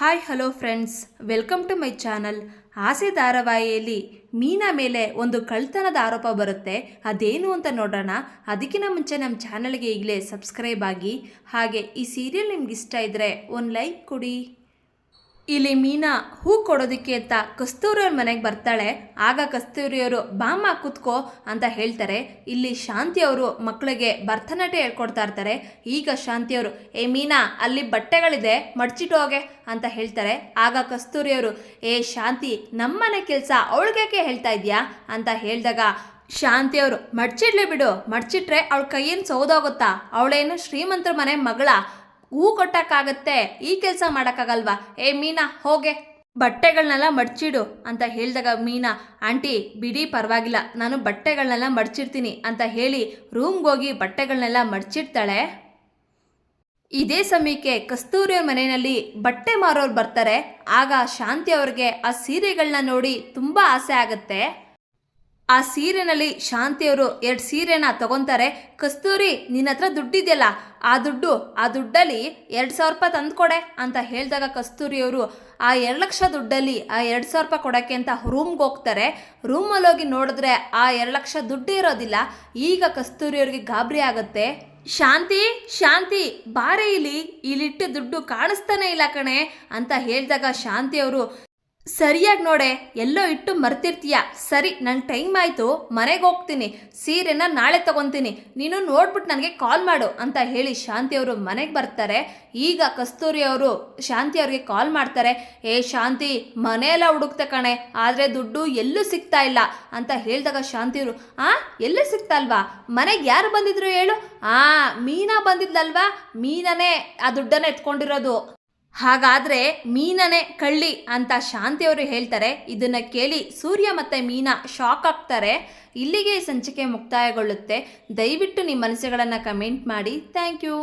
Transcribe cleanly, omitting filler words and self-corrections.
Hi hello friends, welcome to my channel. ಆಸೆ ಧಾರಾವಾಹಿಯಲ್ಲಿ ಮೀನಾ ಮೇಲೆ ಒಂದು ಕಳ್ತನದ ಆರೋಪ ಬರುತ್ತೆ. ಅದೇನು ಅಂತ ನೋಡೋಣ. ಅದಕ್ಕಿಂತ ಮುಂಚೆ ನಮ್ಮ ಚಾನಲ್ಗೆ ಈಗಲೇ ಸಬ್ಸ್ಕ್ರೈಬ್ ಆಗಿ, ಹಾಗೆ ಈ ಸೀರಿಯಲ್ ನಿಮ್ಗೆ ಇಷ್ಟ ಇದ್ದರೆ ಒಂದು ಲೈಕ್ ಕೊಡಿ. ಇಲ್ಲಿ ಮೀನಾ ಹೂ ಕೊಡೋದಕ್ಕೆ ಅಂತ ಕಸ್ತೂರಿಯವ್ರ ಮನೆಗೆ ಬರ್ತಾಳೆ. ಆಗ ಕಸ್ತೂರಿಯವರು ಬಾಮ್ಮ ಕೂತ್ಕೋ ಅಂತ ಹೇಳ್ತಾರೆ. ಇಲ್ಲಿ ಶಾಂತಿಯವರು ಮಕ್ಕಳಿಗೆ ಭರತನಾಟ್ಯ ಹೇಳ್ಕೊಡ್ತಾ ಇರ್ತಾರೆ. ಈಗ ಶಾಂತಿಯವರು, ಏ ಮೀನಾ, ಅಲ್ಲಿ ಬಟ್ಟೆಗಳಿದೆ, ಮಡ್ಚಿಟ್ಟು ಹೋಗೆ ಅಂತ ಹೇಳ್ತಾರೆ. ಆಗ ಕಸ್ತೂರಿಯವರು, ಏ ಶಾಂತಿ, ನಮ್ಮನೆ ಕೆಲಸ ಅವಳಿಗೆ ಹೇಳ್ತಾ ಇದೆಯಾ ಅಂತ ಹೇಳಿದಾಗ ಶಾಂತಿಯವರು, ಮಡ್ಚಿಡ್ಲಿ ಬಿಡು, ಮಡ್ಚಿಟ್ರೆ ಅವಳ ಕೈಯೇನು ಸೌದೋಗುತ್ತಾ, ಅವಳೇನು ಶ್ರೀಮಂತರ ಮನೆ ಮಗಳ, ಹೂ ಕೊಟ್ಟಕ್ಕಾಗತ್ತೆ, ಈ ಕೆಲಸ ಮಾಡೋಕ್ಕಾಗಲ್ವಾ, ಏ ಮೀನಾ ಹೋಗೆ ಬಟ್ಟೆಗಳನ್ನೆಲ್ಲ ಮಡ್ಚಿಡು ಅಂತ ಹೇಳಿದಾಗ ಮೀನಾ, ಆಂಟಿ ಬಿಡಿ ಪರವಾಗಿಲ್ಲ, ನಾನು ಬಟ್ಟೆಗಳನ್ನೆಲ್ಲ ಮಡ್ಚಿಡ್ತೀನಿ ಅಂತ ಹೇಳಿ ರೂಮ್ಗೆ ಹೋಗಿ ಬಟ್ಟೆಗಳನ್ನೆಲ್ಲ ಮಡ್ಚಿಡ್ತಾಳೆ. ಇದೇ ಸಮಯಕ್ಕೆ ಕಸ್ತೂರಿಯವ್ರ ಮನೆಯಲ್ಲಿ ಬಟ್ಟೆ ಮಾರೋರು ಬರ್ತಾರೆ. ಆಗ ಶಾಂತಿ ಅವ್ರಿಗೆ ಆ ಸೀರೆಗಳನ್ನ ನೋಡಿ ತುಂಬ ಆಸೆ ಆಗುತ್ತೆ. ಆ ಸೀರೆನಲ್ಲಿ ಶಾಂತಿಯವರು 2 ಸೀರೆನ ತಗೊತಾರೆ. ಕಸ್ತೂರಿ, ನಿನ್ನ ಹತ್ರ ದುಡ್ಡಿದೆಯಲ್ಲ, ಆ ದುಡ್ಡಲ್ಲಿ 2,000 ರೂಪಾಯಿ ತಂದುಕೊಡೆ ಅಂತ ಹೇಳಿದಾಗ ಕಸ್ತೂರಿಯವರು ಆ 2 ಲಕ್ಷ ದುಡ್ಡಲ್ಲಿ ಆ 2,000 ರೂಪಾಯಿ ಕೊಡೋಕ್ಕೆ ಅಂತ ರೂಮ್ಗೆ ಹೋಗ್ತಾರೆ. ರೂಮಲ್ಲಿ ಹೋಗಿ ನೋಡಿದ್ರೆ ಆ 2 ಲಕ್ಷ ದುಡ್ಡು ಇರೋದಿಲ್ಲ. ಈಗ ಕಸ್ತೂರಿಯವ್ರಿಗೆ ಗಾಬರಿ ಆಗುತ್ತೆ. ಶಾಂತಿ, ಶಾಂತಿ ಬಾರೆ, ಇಲ್ಲಿಟ್ಟು ದುಡ್ಡು ಕಾಣಿಸ್ತಾನೆ ಇಲ್ಲ ಕಣೆ ಅಂತ ಹೇಳಿದಾಗ ಶಾಂತಿಯವರು, ಸರಿಯಾಗಿ ನೋಡೆ, ಎಲ್ಲೋ ಇಟ್ಟು ಮರ್ತಿರ್ತೀಯ, ಸರಿ ನಂಗೆ ಟೈಮ್ ಆಯಿತು, ಮನೆಗೆ ಹೋಗ್ತೀನಿ, ಸೀರೆನ ನಾಳೆ ತಗೊತೀನಿ, ನೀನು ನೋಡ್ಬಿಟ್ಟು ನನಗೆ ಕಾಲ್ ಮಾಡು ಅಂತ ಹೇಳಿ ಶಾಂತಿಯವರು ಮನೆಗೆ ಬರ್ತಾರೆ. ಈಗ ಕಸ್ತೂರಿಯವರು ಶಾಂತಿಯವ್ರಿಗೆ ಕಾಲ್ ಮಾಡ್ತಾರೆ. ಏ ಶಾಂತಿ, ಮನೆಯೆಲ್ಲ ಹುಡುಕ್ತೆ ಕಣೆ, ಆದರೆ ದುಡ್ಡು ಎಲ್ಲೂ ಸಿಗ್ತಾ ಇಲ್ಲ ಅಂತ ಹೇಳಿದಾಗ ಶಾಂತಿಯವರು, ಎಲ್ಲೂ ಸಿಗ್ತಾ ಅಲ್ವಾ, ಮನೆಗೆ ಯಾರು ಬಂದಿದ್ರು ಹೇಳು, ಮೀನಾ ಬಂದಿದ್ಲಲ್ವಾ, ಮೀನನೇ ಆ ದುಡ್ಡನ್ನು ಎತ್ಕೊಂಡಿರೋದು, ಹಾಗಾದರೆ ಮೀನನೇ ಕಳ್ಳಿ ಅಂತ ಶಾಂತಿಯವರು ಹೇಳ್ತಾರೆ. ಇದನ್ನು ಕೇಳಿ ಸೂರ್ಯ ಮತ್ತು ಮೀನಾ ಶಾಕ್ ಆಗ್ತಾರೆ. ಇಲ್ಲಿಗೆ ಸಂಚಿಕೆ ಮುಕ್ತಾಯಗೊಳ್ಳುತ್ತೆ. ದಯವಿಟ್ಟು ನಿಮ್ಮ ಅನಿಸಿಕೆಗಳನ್ನು ಕಮೆಂಟ್ ಮಾಡಿ. Thank you.